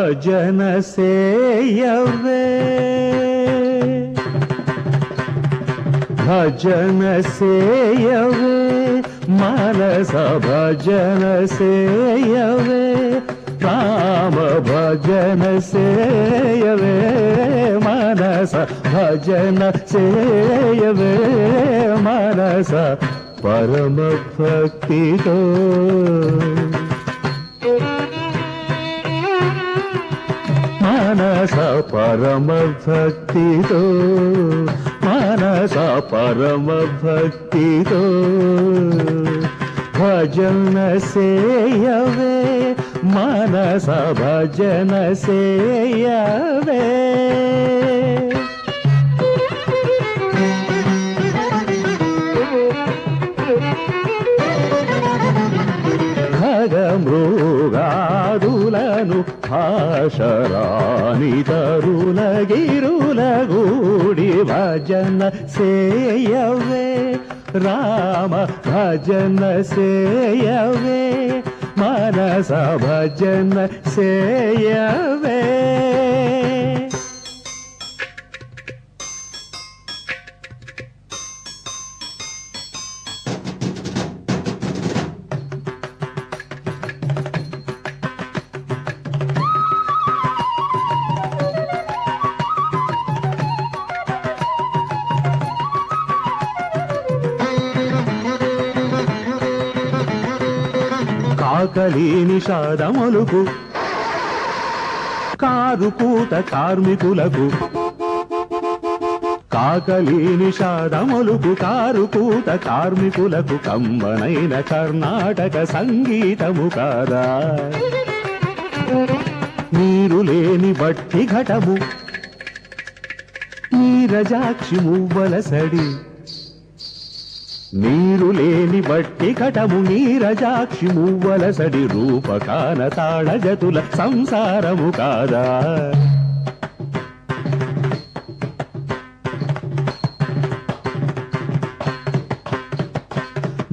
ಭಜನ ಸೇಯವೇ ಭಜನ ಸೇಯವೇ ಮಾನಸ ಭಜನ ಸೇಯವೇ ರಾಮ ಭಜನ ಸೇಯವೇ ಮಾನಸ ಭಜನ ಸೇಯವೇ ಮಾನಸ ಪರಮ ಭಕ್ತಿತೋ ಮಾನಸ ಪರಮ ಭಕ್ತಿತೋ ಮಾನಸ ಪರಮ ಭಕ್ತಿತೋ ಭಜನ ಸೇಯವೇ ಮಾನಸ ಭಜನ ಸೇಯವೇ ఖగమృగాదులను భాషరాని తరులగిరులగూడి భజన సేయవే రామ భజన సేయవే మానస భజన సేయవే ఆకలి నిషాదములకు కారుకూత కార్మికులకు కాకలి నిషాదములకు కారుకూత కార్మికులకు కమ్మనైన కర్ణాటక సంగీతము కాదా నీరు లేని బట్టి ఘటము నీరజాక్షి మువ్వలసడి నీరు లేని బట్టి ఘటము నీరజాక్షి మువ్వలసడి రూపకాన తాళజతుల సంసారము కాదా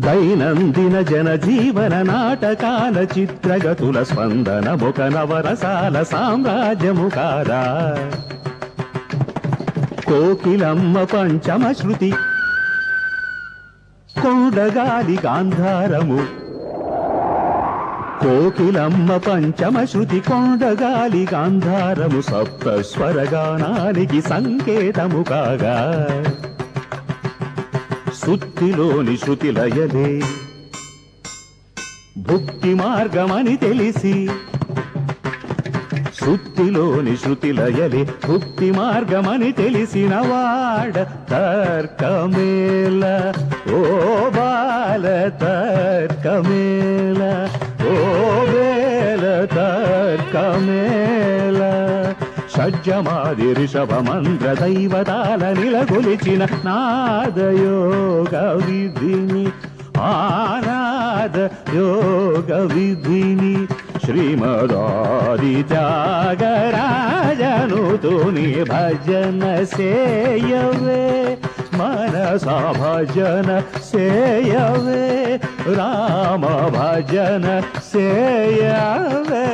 దైనందిన జనజీవన నాటకాల చిత్రగతుల స్పందనమొక నవరసాల సామ్రాజ్యము కాదా కోకిలమ్మ పంచమ శృతి కొండగాలి గాంధారము కోకిలమ్మ పంచమ శృతి కొండగాలి గాంధారము సప్తస్వరగానానికి సంకేతము కాగా సుత్తిలోని శృతి లయలే భుక్తి మార్గమని తెలిసి సుత్తిలోని శృతి లయలే భుక్తి మార్గమని తెలిసిన వాడ తర్కమేల ఓ బాల తర్కమేల ఓ వేల తర్కమేల షడ్జమాది ఋషభ మంత్ర దైవతాల నిలగొలిచిన నాదయోగ విధిని ఆనాద యోగ విధిని శ్రీమదాది త్యాగరాజను తుని భజన సేయవే మనస భజన సేయవే రామ భజన సేయవే